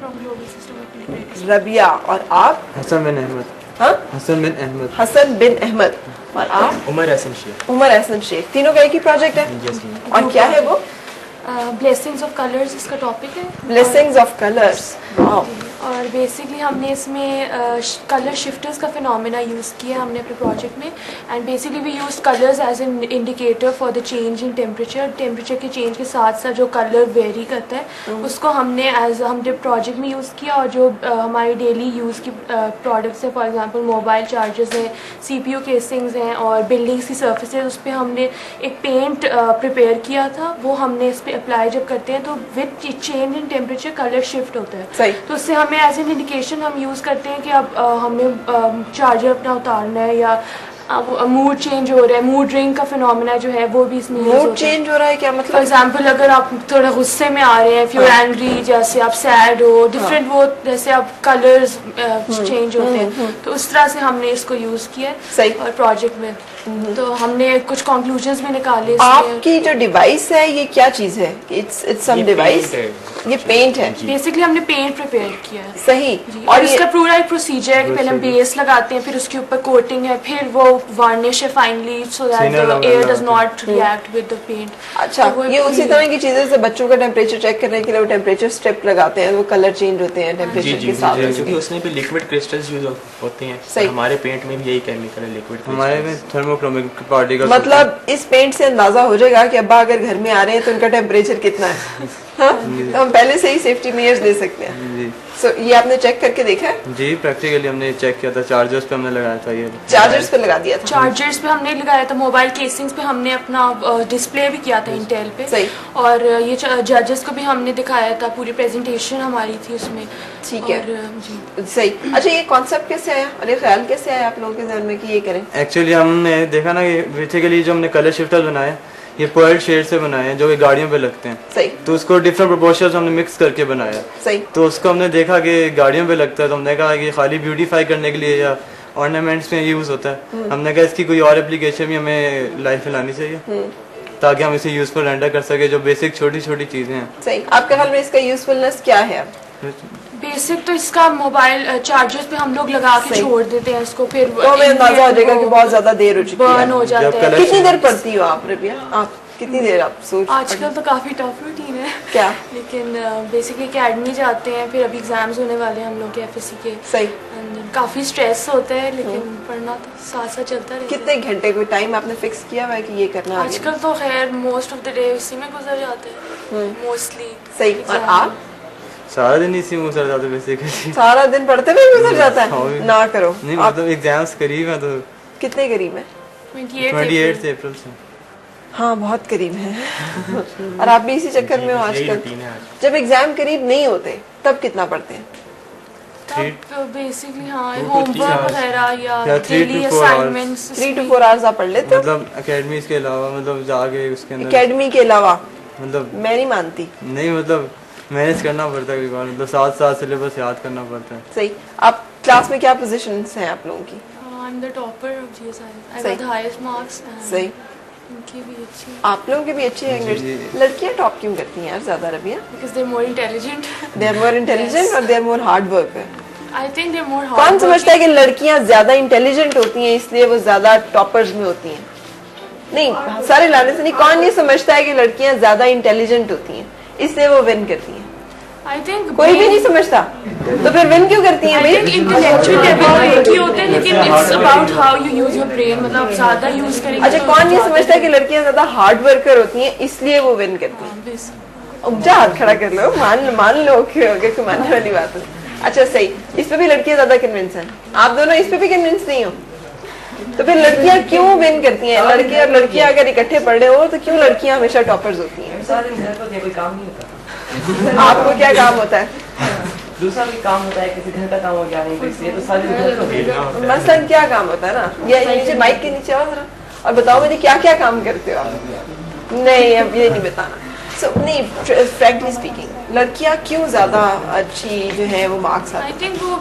from Global System of Integrated. Rabia. और आप? हसन बिन अहमद। हाँ, हसन बिन अहमद। हसन बिन अहमद। और आप? उमर हसन शेख। उमर हसन शेख। तीनों का एक ही प्रोजेक्ट है? और क्या है वो? ब्लेसिंग्स ऑफ कलर्स इसका टॉपिक है। Blessings of colours. और बेसिकली हमने इसमें कलर शिफ्टर्स का फिनोमेना यूज़ किया हमने अपने प्रोजेक्ट में। And basically we use colours as an indicator for the change in temperature के चेंज के साथ साथ जो कलर वेरी करता है उसको हमने हमने प्रोजेक्ट में यूज़ किया। और जो हमारी डेली यूज़ की प्रोडक्ट्स हैं, फॉर एग्जांपल मोबाइल चार्जर्स हैं, CPU केसिंग्स हैं और बिल्डिंग्स की सर्फेसेज, उस पर हमने एक पेंट प्रिपेयर किया था। वो हमने इस पर अप्लाई जब करते हैं तो with change in temperature colour shift होता है। सही। तो उससे हमें एज एन इंडिकेशन हम यूज़ करते हैं कि अब हमें चार्जर अपना उतारना है या मूड चेंज हो रहा है। मूड रिंग का फिनोमेना जो है वो भी इसमें मूड चेंज हो रहा है क्या मतलब? फॉर एग्जाम्पल अगर आप थोड़ा गुस्से में आ रहे हैं, इफ यू एंग्री, जैसे आप सैड हो, डिफरेंट वो जैसे आप कलर्स चेंज होते हैं, तो उस तरह से हमने इसको यूज़ किया है। सही। और प्रोजेक्ट में तो हमने कुछ कंक्लूजन्स भी निकाले। आपकी जो डिवाइस है ये क्या चीज है? It's some device. ये पेंट है। बेसिकली हमने पेंट प्रिपेयर किया है। सही। और इसका पूरा एक प्रोसीजर है कि पहले हम बेस लगाते हैं, फिर उसके ऊपर कोटिंग है, फिर वो वार्निश है finally so that the air does not react with the paint. अच्छा, ये उसी तरह की चीजें से बच्चों का टेम्परेचर चेक करने के लिए वो टेम्परेचर स्ट्रिप लगाते हैं, वो कलर चेंज होते हैं टेम्परेचर के साथ। क्योंकि उसमें भी लिक्विड क्रिस्टल्स यूज होते हैं। सही। हमारे पेंट में भी यही केमिकल है, लिक्विड। हमारे में थर्मोक्रोमिक पार्टिकल्स। मतलब इस पेंट से अंदाजा हो जाएगा कि अब्बा अगर घर में आ रहे हैं तो उनका टेम्परेचर कितना है। हाँ? तो हम पहले से ही सेफ्टी मेजर्स ले सकते हैं। जी। सो ये आपने चेक करके देखा है? जी, प्रैक्टिकली हमने चेक किया था। चार्जर्स पे हमने लगाया था। ये चार्जर्स पे लगा दिया था? चार्जर्स पे हमने लगाया था। मोबाइल केसिंग्स पे हमने अपना डिस्प्ले भी किया था इंटेल पे। सही। और ये जजेस को भी हमने दिखाया था, पूरी प्रेजेंटेशन हमारी थी उसमें। ठीक है। जी सही। अच्छा, ये कॉन्सेप्ट कैसे आया और ये ख्याल कैसे आया आप लोगों के ज़हन में कि ये करें? एक्चुअली हमने देखा ना कि बेसिकली जो हमने कलर शिफ्टर बनाए ये पर्ल शेड से बनाए हैं जो कि गाड़ियों पे लगते हैं। सही। तो उसको डिफरेंट प्रोपोर्शंस हमने मिक्स करके बनाया। सही। तो उसको हमने देखा कि गाड़ियों पे लगता है, तो हमने कहा कि खाली ब्यूटीफाई करने के लिए या ऑर्नामेंट्स में यूज होता है। हमने कहा इसकी कोई और एप्लीकेशन भी हमें लाइफ में लानी चाहिए ताकि हम इसे यूजफुल रेंडर कर सके, जो बेसिक छोटी छोटी चीजें हैं। सही। आपके ख्याल में इसका यूजफुलनेस क्या है? बेसिक तो इसका मोबाइल चार्जर्स पे हम लोग लगा के छोड़ देते हैं इसको, फिर तो हमें अंदाजा हो जाएगा कि बहुत ज्यादा देर हो चुकी है, बर्न हो जाता है। कितनी देर पढ़ती हो आप रबिया? आप कितनी देर आप सोच? आजकल तो काफी टफ रूटीन है। क्या? लेकिन बेसिकली अकेडमी जाते हैं, फिर अभी एग्जाम्स होने वाले हैं हम लोग के FSC के। सही। काफी स्ट्रेस होता है, लेकिन पढ़ना तो साथ साथ चलता रहता है। कितने घंटे कोई टाइम आपने फिक्स किया हुआ है कि ये करना है? आजकल तो खैर मोस्ट ऑफ द डे इसी में गुजर जाते हैं मोस्टली। सही। और आप? सारा दिन इसी में गुजर जाता है बेसिकली। सारा दिन पढ़ते हुए गुजर जाता है? ना करो। नहीं, मतलब एग्जाम्स करीब है। तो कितने करीब है? 28 अप्रैल से। हाँ, बहुत करीब है। और आप भी इसी चक्कर में हो आजकल? जब एग्जाम करीब नहीं होते तब कितना पढ़ते हैं? बेसिकली हाँ, होमवर्क वगैरह या डेली 3 to 4 आवर्स आप पढ़ लेते हो? मतलब एकेडमीज के अलावा, मतलब जाके उसके अंदर। एकेडमी के अलावा? मतलब मैं नहीं मानती। नहीं, मतलब मैनेज करना पड़ता है, मतलब साथ सिलेबस याद करना पड़ता है। सही। आप क्लास में क्या पोजीशंस हैं आप लोगों की? I'm the topper of GSI. I got the highest marks. सही। उनकी भी अच्छी। आप लोगों की भी अच्छी है। लड़कियां टॉप क्यों करती हैं यार ज्यादा Rabia? Because they're more intelligent. They're more intelligent और they're more hard worker. I think they're more hard. कौन समझता है कि लड़कियां ज्यादा इंटेलिजेंट होती हैं इसलिए वो ज्यादा टॉपर्स में होती हैं? नहीं, सारे लाने से नहीं। कौन ये समझता है कि लड़कियां ज्यादा इंटेलिजेंट होती हैं इसलिए वो विन करती हैं? I think कोई भी नहीं समझता। तो फिर विन क्यों करती हैं भाई? I think intellectual level एक ही होते हैं, लेकिन it's about how you use your brain. मतलब ज्यादा यूज करेंगे। अच्छा, कौन ये समझता है कि लड़कियां ज्यादा हार्ड वर्कर होती हैं इसलिए वो विन करती हैं? उपजा हाथ खड़ा कर लो, मान लो कि मानने वाली बात है। अच्छा, सही। इस पे भी लड़कियां ज्यादा कन्विंस हैं। आप दोनों इस पे भी कन्विंस नहीं हो? तो फिर लड़कियां क्यों विन करती हैं? लड़के और लड़कियां अगर इकट्ठे पढ़ रहे हो तो क्यों लड़कियां हमेशा टॉपर्स होती हैं? कोई काम नहीं होता। आपको क्या काम होता है? दूसरा भी काम होता है, किसी घर का काम हो गया, नहीं तो इसलिए तो सारी मसलन क्या काम होता है ना? ये नीचे माइक के नीचे आओ जरा और बताओ मुझे क्या क्या काम करते हो आप? नहीं, अब ये नहीं बताना। नहीं, फ्रैंकली स्पीकिंग लड़कियां क्यों ज्यादा अच्छी जो है वो मार्क्स आते हैं? आई थिंक वो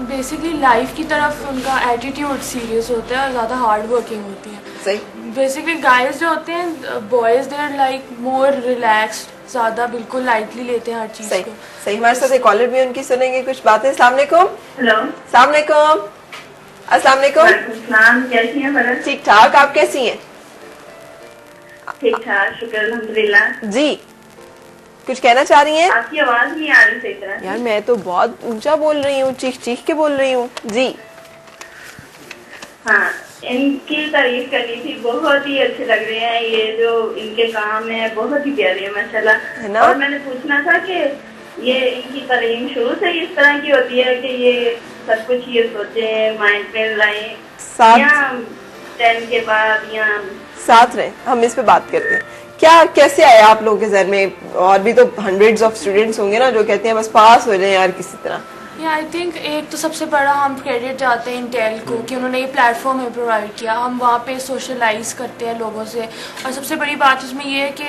बेसिकली लाइफ की तरफ उनका एटीट्यूड सीरियस होता है और ज़्यादा हार्ड वर्किंग होती है। सही। बेसिकली गाइस जो होते हैं, boys they are like more relaxed, ज़्यादा बिल्कुल लाइटली लेते हैं हर चीज़ सही को। सही। हमारे साथ एक कॉलर भी, उनकी सुनेंगे कुछ बातें। अस्सलाम वालेकुम। हेलो, अस्सलाम वालेकुम। अस्सलाम वालेकुम। सलाम, कैसी हैं फरज? ठीक ठाक, आप कैसी हैं? ठीक ठाक, शुक्र अल्हम्दुलिल्लाह। जी, कुछ कहना चाह रही हैं? आपकी आवाज नहीं आ रही सही तरह। यार मैं तो बहुत ऊंचा बोल रही हूँ, चीख चीख के बोल रही हूँ। जी हाँ, इनकी तारीफ करनी थी, बहुत ही अच्छे लग रहे हैं। ये जो इनके काम है बहुत ही प्यारे हैं माशाल्लाह। है ना? और मैंने पूछना था कि ये इनकी तालीम शुरू से ही इस तरह की होती है कि ये सब कुछ ये सोचे माइंड में लाए, साथ या 10 के बाद, या साथ रहे, हम इस पे बात करते हैं। क्या कैसे आया आप लोगों के जहन में? और भी तो हंड्रेड्स ऑफ स्टूडेंट्स होंगे ना जो कहते हैं बस पास हो जाए यार किसी तरह। या आई थिंक एक तो सबसे बड़ा हम क्रेडिट जाते हैं इंटेल को कि उन्होंने ये प्लेटफॉर्म हमें प्रोवाइड किया। हम वहाँ पे सोशलाइज करते हैं लोगों से, और सबसे बड़ी बात इसमें ये है कि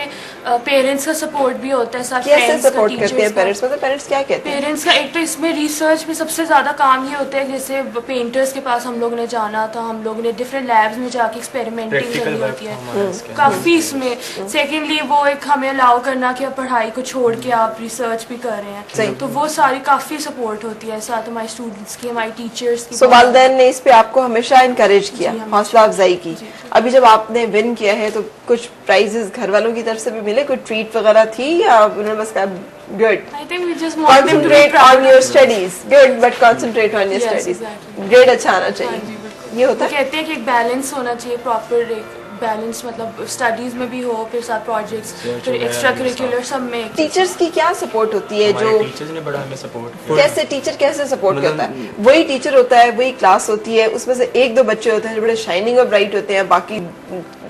पेरेंट्स का सपोर्ट भी होता है, साथ कैसे फ्रेंड्स का, सपोर्ट करते हैं टीचर्स का। पेरेंट्स? मतलब पेरेंट्स क्या कहते हैं? पेरेंट्स का एक तो इसमें रिसर्च में सबसे ज़्यादा काम ये होता है, जैसे पेंटर्स के पास हम लोग ने जाना था, हम लोग ने डिफरेंट लैब्स में जाके एक्सपेरिमेंटिंग प्रैक्टिकल करनी वर्क होती है हमारा इसके काफ़ी इसमें। सेकेंडली वो एक हमें अलाउ करना कि आप पढ़ाई को छोड़ के आप रिसर्च भी कर रहे सही। हैं, तो वो सारी काफ़ी सपोर्ट होती है, साथ हमारे स्टूडेंट्स की, हमारी टीचर्स की। सो वालिदैन ने इस पे आपको हमेशा इनकरेज किया, जी, हमेशा। हौसला अफजाई की। जी। अभी जब आपने विन किया है तो कुछ प्राइजेस घर वालों की तरफ से भी मिले, कुछ ट्रीट वगैरह थी, या उन्होंने बस कहा good I think we just want them to be concentrate on your proud. studies, good but concentrate on your Yes, studies, exactly. Grade अच्छा आना हाँ जी, चाहिए, बिल्कुल। ये होता वो है। कहते हैं कि एक बैलेंस होना चाहिए, प्रॉपर एक बैलेंस, मतलब स्टडीज में भी हो, फिर साथ प्रोजेक्ट्स, फिर वगैरह एक्स्ट्रा भी करिकुलर सब में। टीचर्स की क्या सपोर्ट होती है? हमारे जो टीचर्स ने बड़ा हमें सपोर्ट किया। कैसे टीचर कैसे सपोर्ट मतलब- करता है? वही टीचर होता है, वही क्लास होती है, उसमें से एक दो बच्चे होते हैं जो बड़े शाइनिंग और ब्राइट होते हैं, बाकी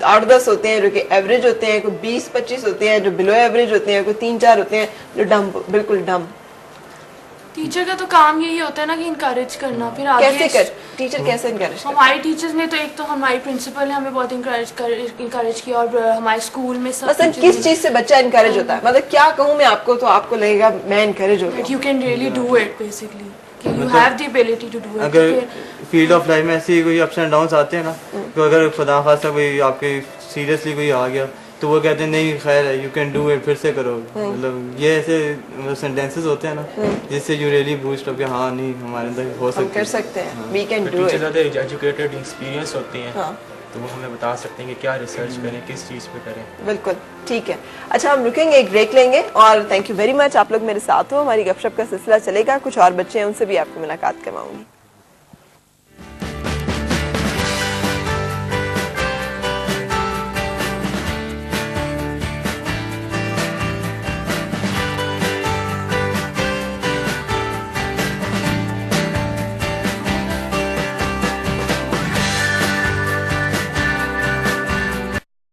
8-10 होते हैं जो कि एवरेज होते हैं, कोई 20-25 होते हैं जो बिलो एवरेज होते हैं, कोई 3-4 होते हैं जो डम, बिल्कुल डम। टीचर का तो काम यही होता है ना कि इनकरेज करना, फिर आगे कैसे कर टीचर कैसे इनकरेज? हमारे टीचर्स ने तो एक तो हमारी प्रिंसिपल ने हमें बहुत इनकरेज किया, और हमारे स्कूल में सब मतलब किस चीज से बच्चा इनकरेज होता है? मतलब क्या कहूँ मैं आपको तो आपको लगेगा मैं इनकरेज हो गया। You can really do it basically, कि you have the ability to do it. अगर फील्ड ऑफ लाइफ में ऐसी कोई अप्स एंड डाउन्स आते हैं ना, तो अगर खुदा खासा कोई आपके सीरियसली कोई आ गया तो वो कहते हैं नहीं खैर है, यू कैन डू इट, फिर से करो। मतलब ये ऐसे सेंटेंसेस होते हैं ना जिससे यू रियली बूस्ट अप कि हाँ नहीं हमारे अंदर हो हम सकता कर है। सकते हैं, we can do teacher it. ज़्यादा एजुकेटेड एक्सपीरियंस होती हैं, हाँ। तो वो हमें बता सकते हैं कि क्या रिसर्च करें, किस चीज़ पे करें। बिल्कुल ठीक है। अच्छा हम रुकेंगे, एक ब्रेक लेंगे, और थैंक यू वेरी मच, आप लोग मेरे साथ हो, हमारी गपशप का सिलसिला चलेगा, कुछ और बच्चे हैं उनसे भी आपको मुलाकात करवाऊंगी।